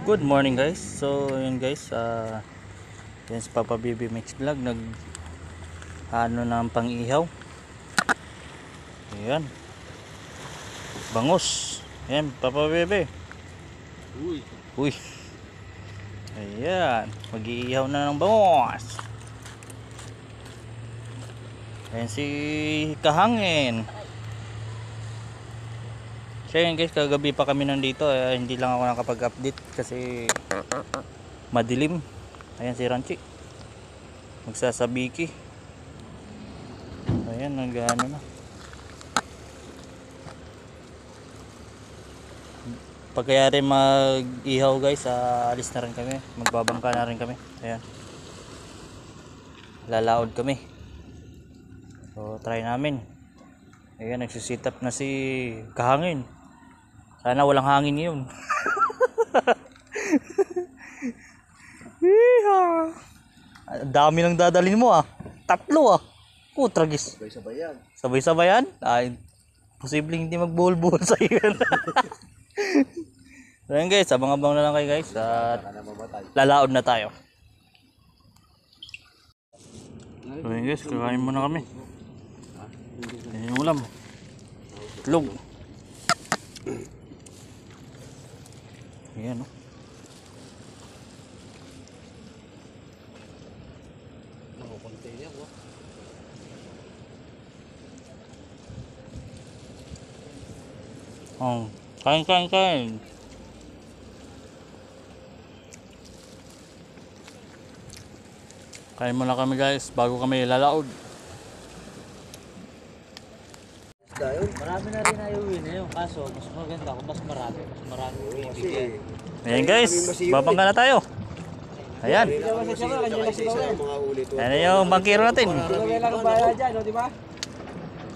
Good morning guys. So yun guys, yan si Papa Bibi Mix Vlog nag ng pang-ihaw. Ayan. Bangus. Ayan Papa Bibi. Uy. Ayan, mag-iihaw na ng bangus. Ayan si Kahangin. So yun guys, kagabi pa kami nandito, hindi lang ako nakapag-update kasi madilim. Ayan si Ranchi magsasabiki. Ayan, nag-ano na. Pagkayari mag-ihaw guys, alis na rin kami, magbabangka na rin kami. Ayan, lalaod kami, so try namin. Ayan, nagsisit up na si Kahangin. Sana walang hangin yun. Dami nang dadalhin mo Tatlo Tragis. Sabay-sabayan. Sabay-sabayan? Ay, posibleng hindi magbuhol-buhol sa iyo. So yun guys, abang-abang na lang kayo guys. At lalaod na tayo. So yun guys, kakain muna kami. Ayan yung ulam. Itlog. Ayan kain. Kain muna kami guys bago kami lalaod. Marami na rin ayuwi na yun, kaso mas maganda kung mas marami bibigyan. Ayan guys, babangga na tayo. Ayan. Ayan yung bangkero natin. Kailangan lang bayad dyan, di ba?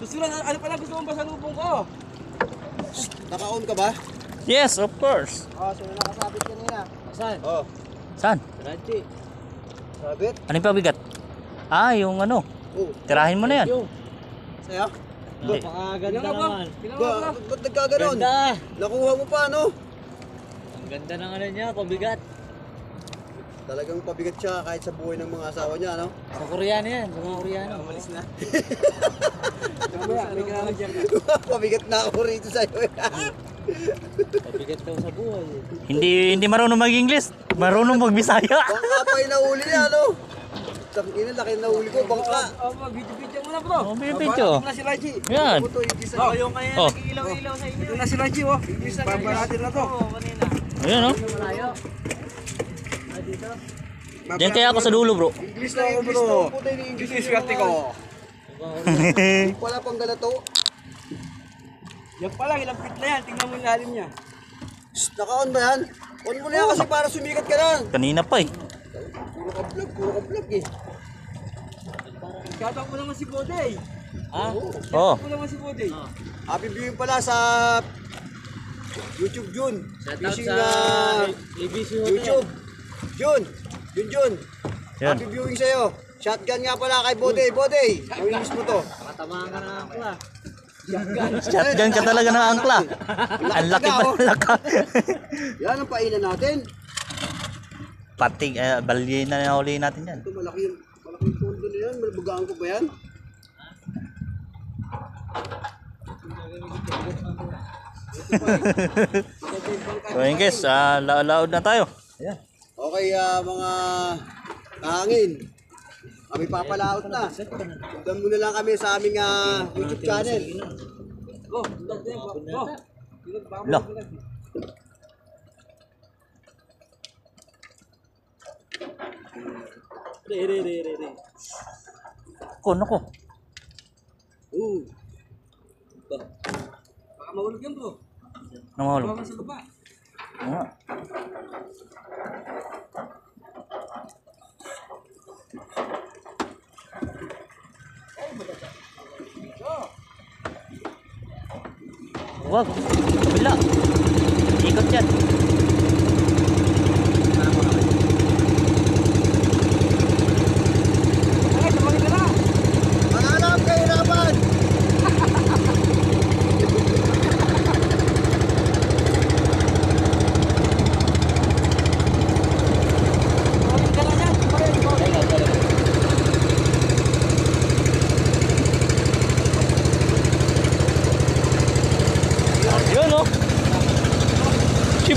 Susunod, ano pala gusto mong pasalubong ko? Naka-on ka ba? Yes, of course. So nakasabit ka niya. Saan? Saan? Ranchi. Sabit? Ano yung pabigat? Yung ano, tirahin mo na yan. Saya? Napakaganda naman. Ba't nagkaganon? Ganda! Nakuha mo pa Ang ganda ng ano niya, pabigat. Talagang pabigat siya kahit sa buhay ng mga asawa niya, no? Sa Koreano yan, sa mga Koreano. Umalis na. Pabigat na ako rito sa'yo. Pabigat daw sa buhay. Hindi marunong mag-English, marunong mag-Bisaya. Bangka pa yung nahuli niya, no? Tangina, laki ng nahuli ko, bangka. Video-video muna bro. Bibidyo. Ito na si Raji. Yan. Ito yung isa. Yung kaya nag-ilaw-ilaw sa inyo. Ito na si Raji, Babaratin na to. Kanina. Ayan Malayo. Dito. Diyan kaya ako sa dulo bro. English na ako, bro. English na swerte ko. Wala pang galato. Yan pa lang, ilang feet na yan. Tingnan mo yung lalim niya. Naka-on ba yan? On mo na yan kasi para sumikat ka lang. Kanina pa Puro ka vlog eh. Katak mo naman si Bodey. Oh. Katak mo naman si Bodey. Happy viewing pala sa YouTube Jun. Shoutout Fishing sa na ABC YouTube. Jun. Yan. Happy viewing sa'yo. Shotgun nga pala kay Bodey. Bodey, mawinis mo to. Katamaan ka na ako lah. Shotgun ka talaga ng angkla. Ang laki pa ng laka. Yan ang painan natin. Pating, balye na nahuli natin yan. Ito malaki yung pondo na yan. Malabagaan ko ba yan? So yun guys, laod na tayo. Okay, mga kahangin. Kami papalaot na. Sundan mo na lang kami sa aming YouTube channel. Lo. Naku. Baka mahulog yan bro. Namahulog. Baka sa lupa. Oo. Wag. Kabila. Ikot yan. Manganap kahirapan!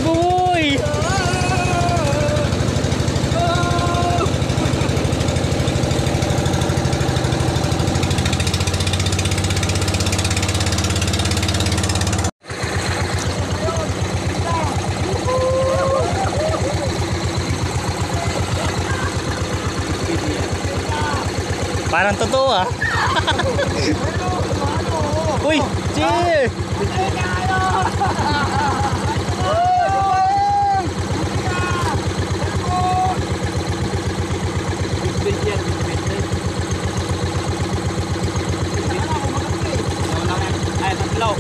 Boy! Parang totoo ah. Uy! Chill! Ay, tatlo.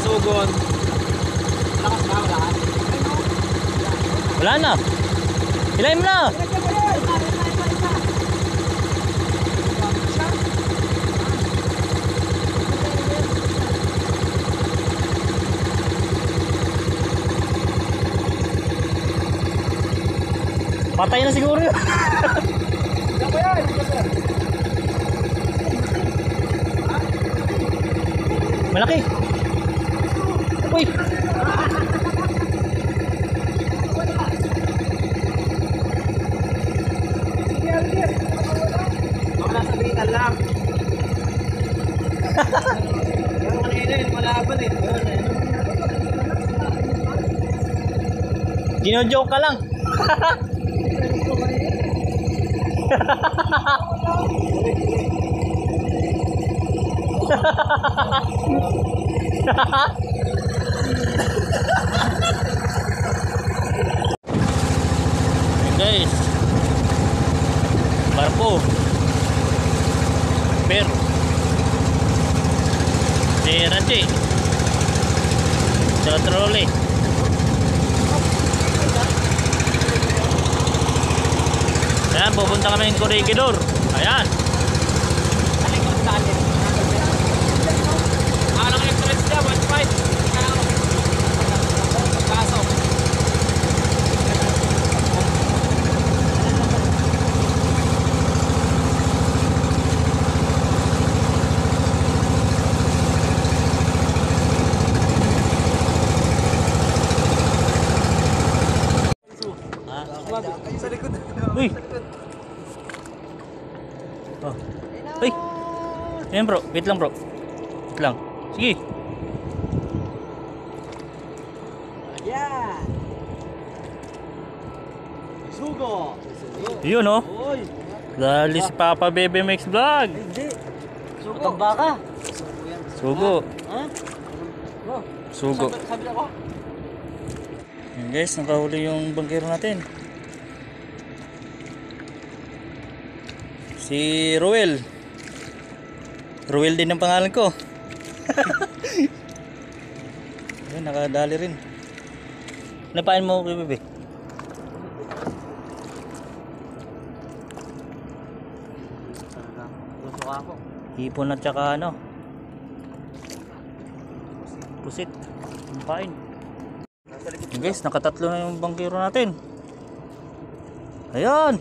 Sugon. Lakas ba? Wala. Wala na. Hilahin mo na. Patay na siguro yun. Malaki. Uy. Wala sa bitan lang. Pero kanina yun, malaban eh. Gino-joke ka lang. Guys, barko pero Ranchi sa trolley. Ayan, pupunta kami ng Corregidor. Ayan. Anong entrance niya? 1.5. Pasok. Sa likod. Uy. Oh. Uy. Ayan bro, wait lang bro. Wait lang. Sige. Ayan. Sugo. Yun oh. Uy. Dali si Papa Bebe Mix Vlog. Hindi. Sugo. Tamba ka. Sugo. Ha? Oh. Sugo. Sabi ako. Ayan guys, nakahuli yung bangkero natin. Si Ruel. Ruel din ang pangalan ko. Ayan, nakadali rin. Napain mo kay Bebe? Gusto ako. Hipon at saka ano? Pusit. Napain. Guys, nakatatlo na yung bangkero natin. Ayan.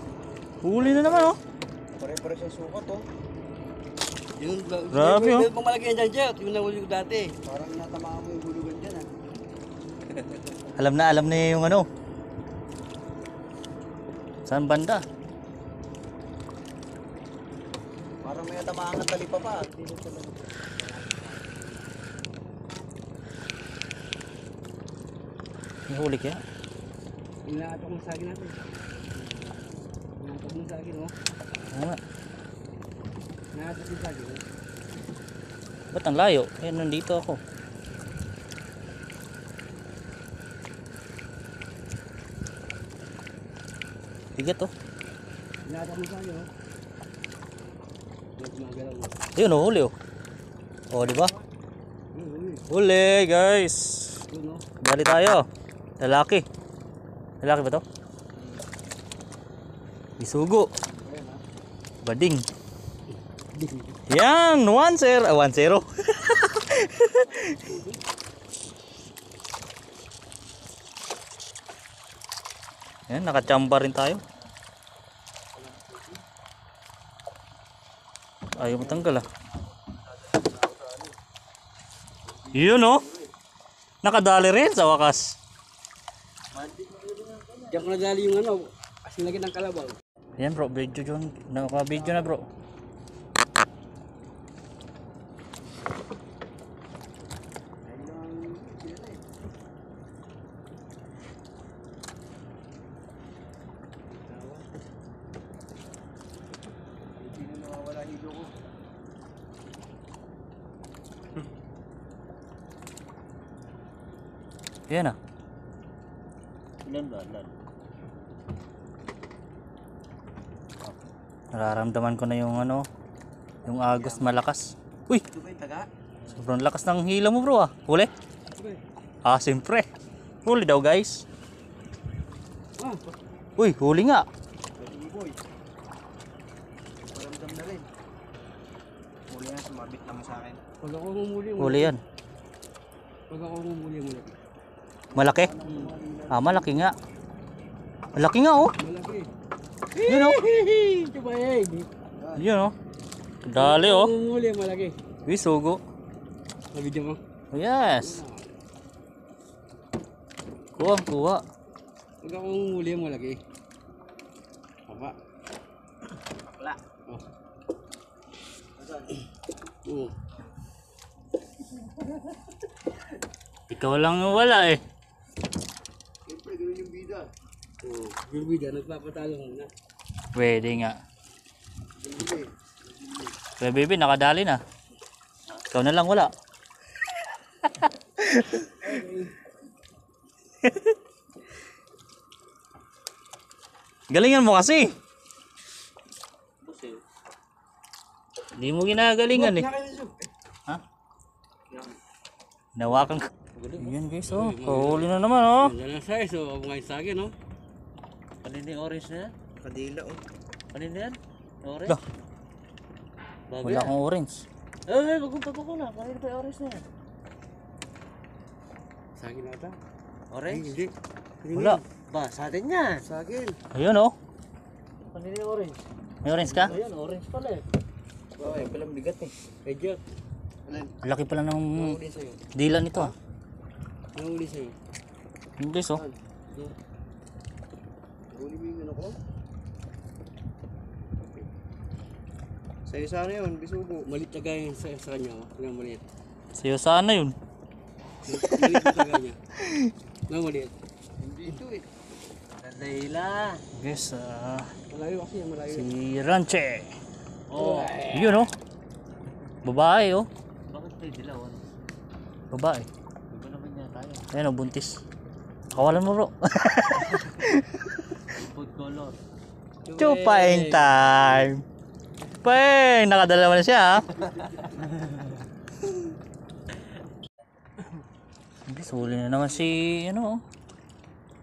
Huli na naman oh. Pare-pare sa sukat oh. Yung Grabe, oh. Yung malaki yan dyan, yung nahuli ko dati. Parang natamaan mo yung hulugan dyan ah. Alam na yung ano. Saan banda? Parang may natamaan at talipa pa. May huli kaya? Inatok mo sa akin natin. Inatok mo sa akin, oh. Oo nga. Inatok mo sa akin, oh. Ba't ang layo? Ayan, nandito ako. Bigat oh. Inatok mo sa akin, oh. Gumagalaw, oh. Ayun oh, huli oh. Oh, di ba? Huli. Huli, guys. Yun, oh. Dali tayo. Lalaki. Lalaki ba to? Isugo. Bading. Yan, 1-0. 1-0. Yan, nakachamba rin tayo. Ayaw matanggal ah. Yun oh. Nakadali rin sa wakas. Diyan ko nagali yung ano, kasi lagi ng kalabaw. Yan bro, video dyan. Naka-video na bro. Hindi na nawawala hilo ko. Yan ah. Ilan ba? Ilan? Nararamdaman ko na yung ano, yung agos malakas. Uy! Ito ba yung taga? Sobrang lakas ng hila mo bro ah. Huli? Ah, siyempre. Huli daw guys. Ah, Uy, huli nga. boy. Paramdam na rin. Muli na, sumabit naman sa akin. Pag ako humuli mo. Huli yan. Pag ako humuli mo. Malaki? Ah, malaki nga. Malaki nga oh. Malaki. Yun oh. Diba eh? Yun oh. Dali oh. Humuli, malaki. Uy, sugo. Nabidyo mo? Oh, yes. Kuha, kuha. Pag ako humuli, malaki. Papa. Bakla. Oh. Oo. Ikaw lang yung wala eh. Siyempre, ganoon yung bida. Oo. Yung bida, nagpapatalo muna. Pwede nga. Hindi. Kaya baby, nakadali na. Ikaw na lang wala. Galingan mo kasi. Hindi mo ginagalingan eh. Ha? Nawakan ka. Yan guys oh. Kahuli na naman oh. Yan ang size, so huwag ngayon sa akin, no? Kanina yung orange na yan? Kadila, oh. Kanina yan? Orange? Lah. Bago Wala yan. akong orange. Eh, magpunta ko na. Kanina pa yung orange na yan. Sa akin ata? Orange? Hindi. Wala. Ba, sa atin yan. Sa akin. Ayun oh. Kanina yung orange. May orange ka? Ayan, orange pala eh. Ay, palang bigat eh. Kay Jack. Alin? Laki pala ng Nahuli sa'yo. dila nito ah. Nahuli sa'yo. Hindi oh. Nahuli mo yung ano ko? Sa'yo sana yun, bisugo. Malit na gaya sa kanya, oh. Tingnan maliit. Sa'yo sana yun. Malit na gaya. Na maliit. Hindi ito eh. Layla. Guys, Malayo kasi, malayo. si Ranche. Oh. Yun oh. Babae oh. Bakit tayo dilawan? Babae. Iba naman niya tayo. Ayan oh, buntis. Kawalan mo bro. Food color. Chupaing time. Peng, nakadalawa na siya ha. Hindi, suli na naman si ano oh.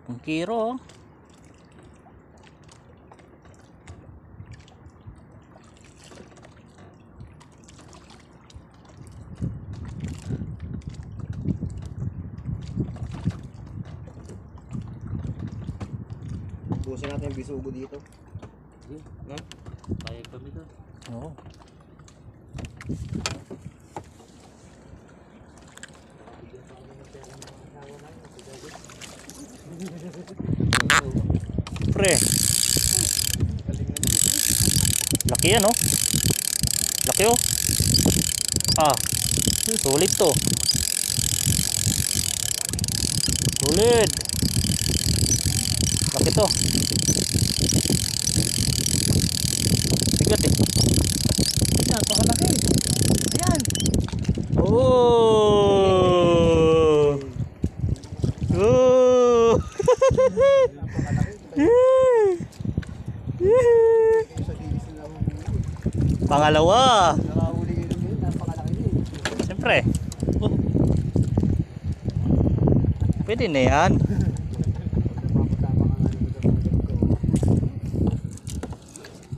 Ang kiro oh. Busin natin yung bisugo dito. No? Payag kami doon. Oo. Pre. Laki yan oh. Laki oh. Ah. Sulit to. Sulit. Laki to. Bigat eh. Napakalaki. Ayan. Oh. Oh. Pangalawa. Nakahuli kayo rin yun, napakalaki yun. Siyempre. Pwede na yan.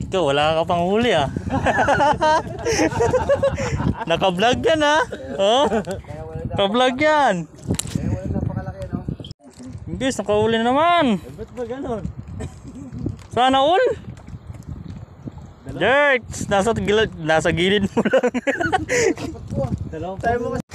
Ikaw, wala ka pang huli ah. Naka-vlog yan ah. Oh? Naka-vlog yan. Kaya wala napakalaki, no? Guys, nakahuli na naman. Ba't ba ganon? Sana all. Dirt! Nasa gilid mo lang. Dalawang Tayo mo kasi.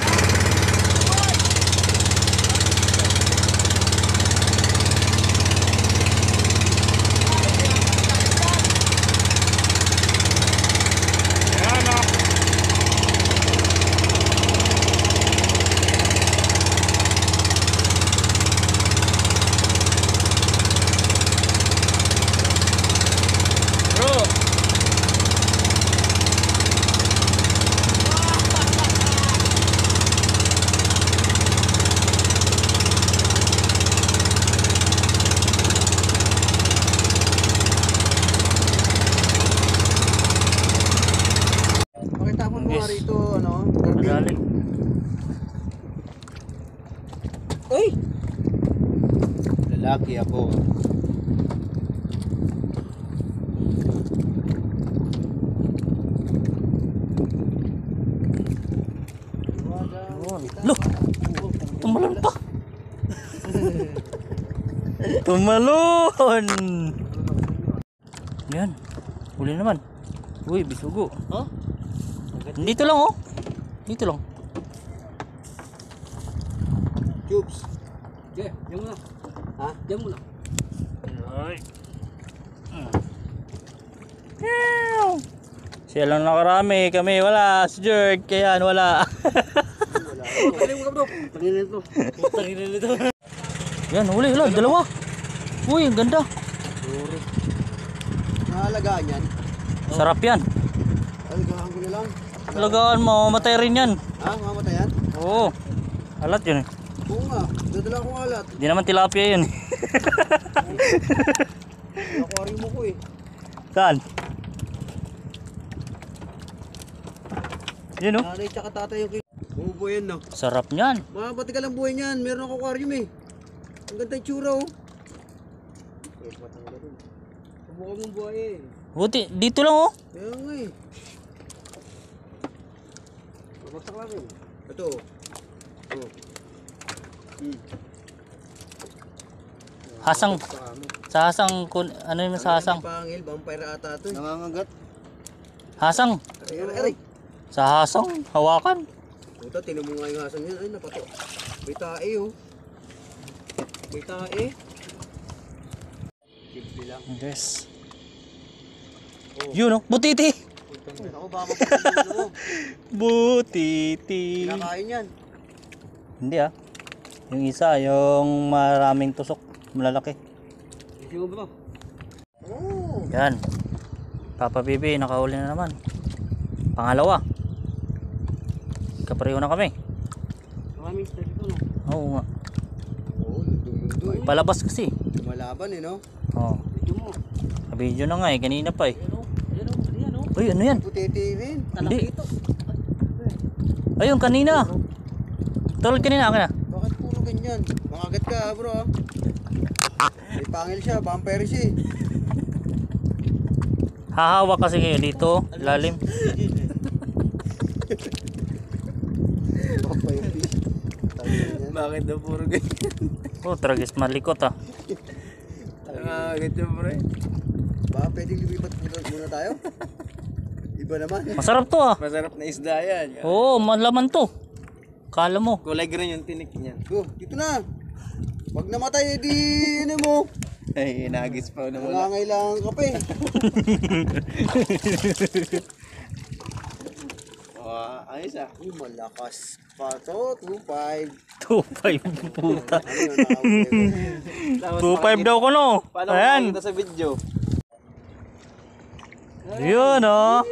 Uy! Lalaki ako. Loh! Tumalon pa! Tumalon! Yan. Huli naman. Uy, bisugo. Oh? Dito lang oh. Dito lang. Cubes. Okay, diyan mo na. Ha? Diyan mo na. Ay. Siya lang nakarami, kami wala. Si Jerk, kaya wala. Galing mo ka bro. Panginin ito. Putangin na nito. Yan, huli, huli, dalawa. Uy, ang ganda. Nakalagaan yan. Sarap yan. Alagaan ko na lang. Talagaan mo, matay rin yan. Ha? Mamatay yan? Oo. Alat yun eh. Oo nga. Dadala ko alat. Di naman tilapia yun. Aquarium mo ko eh. Saan? Yun oh. Nanay tsaka tatay yung bumubuhay yan no. Sarap niyan. Mabati ka lang buhay niyan. Meron ako aquarium eh. Ang ganda yung tsura oh. Subukan mong buhay eh. Buti, dito lang oh. Kaya nga eh. Babagsak lang yun. Ito oh. Oh. Hasang. Sa hasang, ano yung sa hasang? Pangil, vampire ata ito eh. Nangangagat. Hasang. Aray. Sa hasang, hawakan. Puta, tinan mo nga yung hasang yan. Ay, napato. May tae oh. May tae. Simple lang. Yes. Yun oh, butiti. Ako baka mapapagod mo. Butiti. Kinakain yan. Hindi ah. Yung isa, yung maraming tusok, malalaki. Isi mo ba? Oo. Yan. Papa Bibi, nakahuli na naman. Pangalawa. Kapareho na kami. Maraming style ito no? Oo nga. Oo, lundo eh. Palabas kasi. Malaban eh no? Oo. Video mo. Video na nga eh, kanina pa eh. Ayan o, ayan o. Uy, ano yan? Putiti rin. Hindi. Ayun, kanina. Tulad kanina, akin na. Bakit puro ganyan? Makagat ka bro ah. May pangil siya, vampire siya eh. Hahawa kasi kayo dito, lalim. Bakit daw puro ganyan? Oh, tragis malikot ah. Nangangagat siya bro. Baka pwedeng lumipat muna tayo? Iba naman. Masarap to ah. Masarap na isda yan. Oo, malaman to. Kala mo. Kulay green yung tinik niya. Go, dito na. Pag namatay, edi ano mo. Ay, inagis pa na wala. Nangangailangan ka pa eh. Ayos ah. Uy, malakas pa to. 2.5. 2.5 puta. Ano 2.5 daw ko no. Ayan. sa video? Yun oh.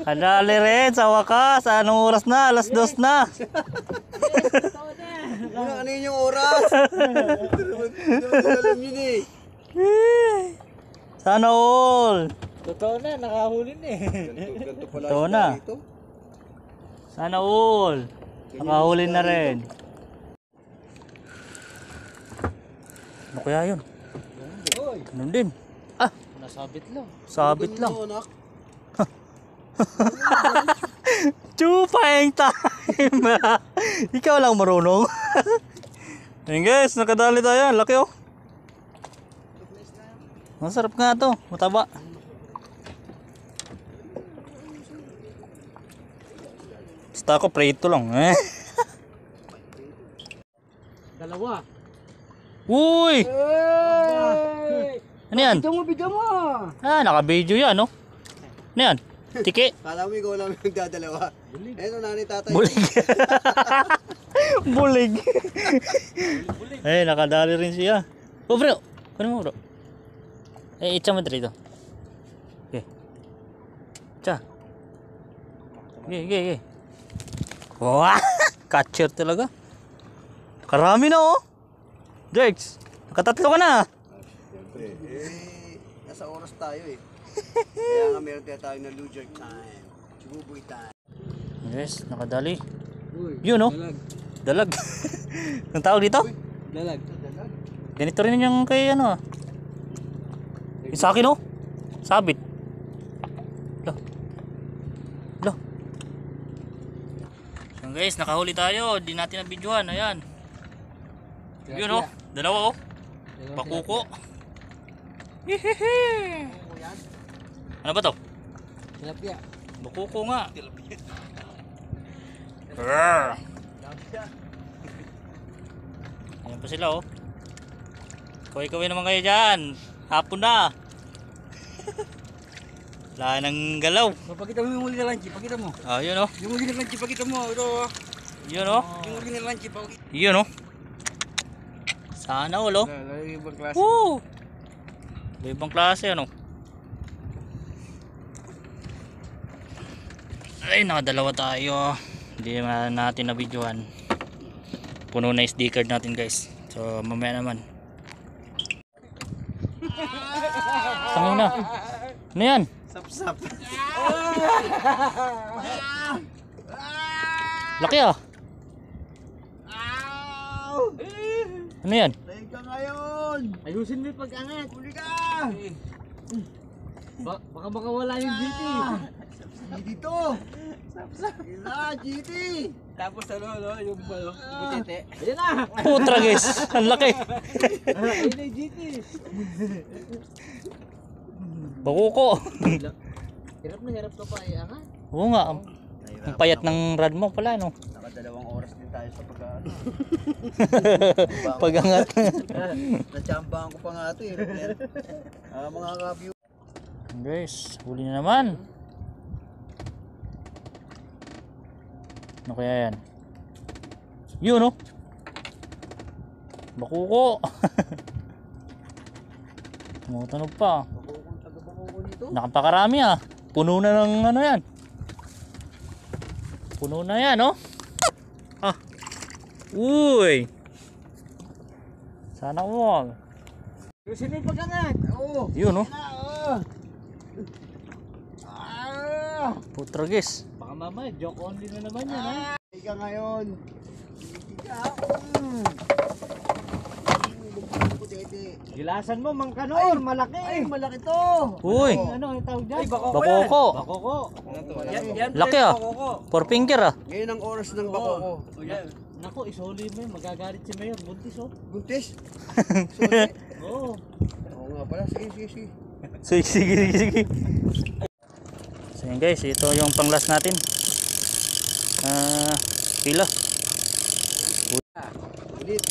Kadali rin sa wakas. Anong oras na? Alas 2 na. Ano yun yung oras? Alam yun eh. Sana all. Totoo na, nakahuli na eh. Ganto pala Ito isda na. dito. Sana all. Nakahuli na rin. Ano kaya yun? Ganun din. Ah, Nasabit lang. sabit lang. Ano, anak? Chupang time! Ikaw lang marunong. Ayun guys, nakadali tayo. Laki oh. Masarap nga to. Mataba. Basta ako prito lang. Dalawa. Uy! Ano yan? Bidyo mo! Ah, naka-video yan no? Ano yan? Tiki? Kala mo ikaw lang yung dadalawa. Eto nanay tatay. Bulig. Bulig. Eh, nakadali rin siya. Oh bro, kunin mo bro. Eh, itcha mo dito. Okay. Itcha. Okay. Wah, catcher talaga. Karami na oh. Jerks, nakatatlo ka na. Siyempre, nasa oras tayo eh. Kaya nga meron tayo na loser time. Chububoy time. Yes, nakadali. Yun oh. Dalag. Ang tawag dito? Dalag. Ganito rin yung kay ano. Yung sa akin oh. Sabit. Lo. Lo. So guys, nakahuli tayo. Di natin na-videohan. Ayan. Yun oh. Dalawa oh. Pakuko. Hihihi. Ano ba to? Tilapia. Bakuko nga. Brrr. Ayan pa sila oh. Kaway-kaway naman kayo dyan. Hapon na. Wala nang galaw. Pakita mo yung huli na lanchi. Pakita mo. Ah, yun oh. Yung huli na lanchi. Pakita mo. Ito. Yun oh. Yung huli na lanchi. Pakita. Yun oh. Sana all oh. Yung ibang klase. Woo! Ibang klase ano. Ay, nakadalawa tayo. Hindi natin na-videohan. Puno na SD card natin guys. So mamaya naman. Tangin na. Ano yan? Sap-sap. Laki ah. Ano yan? Tayo ka ngayon. Ayusin mo yung pag-angat. Huli ka. Baka wala yung GT. Dito. Sap-sap. Ila, GT. Tapos ano, yung butete. Ayan na. Putra guys. Ang laki. Ayun na yung GT. Bakuko. Hirap ka pa iangat. Oo nga. Ang payat ng rad mo pala no. Nakadalawang oras din tayo sa pag-ano. Pagangat. Natsambahan ko pa nga ito eh. Mga ka-view. Guys, huli na naman. Ano kaya yan? Yun oh. Bakuko. Tumutunog pa. Nakapakarami ah. Puno na ng ano yan. Puno na yan oh. Ah. Uy. Sana all. Ayusin mo yung pag-angat. Oo. Yun oh. Ah! Putra guys. Baka mamaya, joke only na naman yan ha. Tayo ka ngayon. Gilasan mo, Mang Kanor, malaki. Ay, malaki to. Uy. Ano yung tawag dyan? Bakuko. Bakoko. Yan Laki ah. Four finger ah. Ngayon ang oras ng bako ko. Naku, isoli mo yun, magagalit si Mayor. Buntis oh. Buntis. Sorry. Oo. Oo nga pala. Sige. Sige. So yun guys, ito yung panglas natin. Pila. Ulit.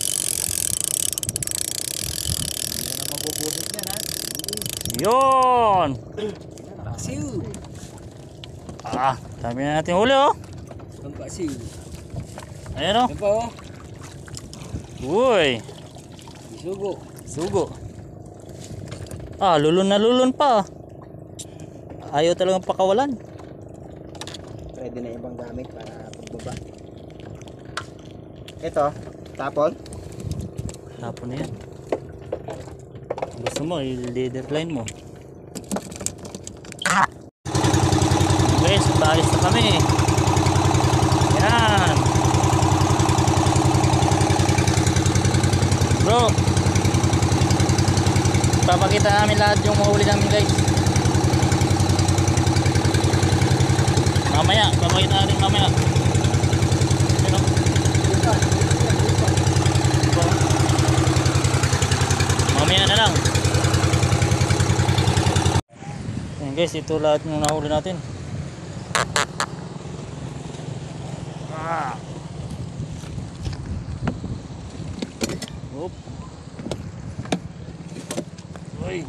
Hindi na mabubunot yan ha. Yun. Paksiw. Dami na natin huli oh. Ang paksiw. Ayan oh. Yan pa oh. Uy. Sugo. Lulun na lulun pa. Ayaw talagang pakawalan. Pwede na ibang gamit para pagbaba. Ito. Tapon. Tapon na yan. Gusto mo, i-leader line mo. Guys, balis na kami. Yan. Bro. Papakita namin lahat yung mahuli namin guys. Mamaya, papakita natin mamaya. Ano? Mamaya na lang. Ayan guys, ito lahat yung nahuli natin. Oop. Uy.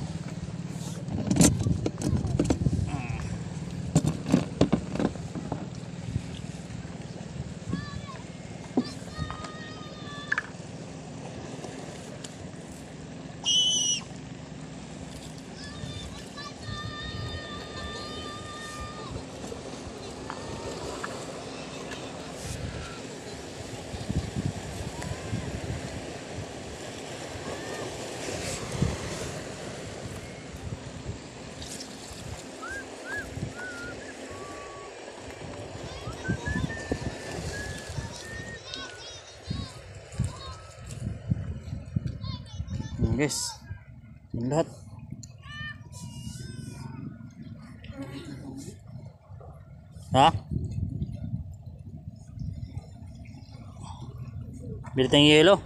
guys. Yung lahat. Ha? Bili tayong yelo.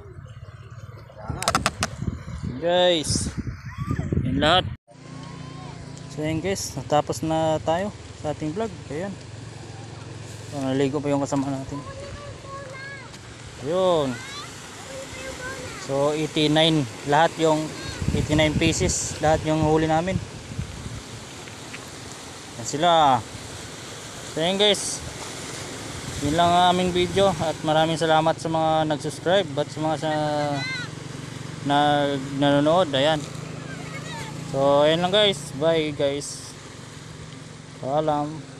Guys. Yung lahat. So yun guys, natapos na tayo sa ating vlog. Ayan. So, naligo pa yung kasama natin. Ayun. So 89 lahat yung 89 pieces lahat yung huli namin. Yan sila. So yun guys, yun lang ang aming video at maraming salamat sa mga nag-subscribe at sa mga nanonood. Ayan. So ayun lang guys, bye guys, paalam.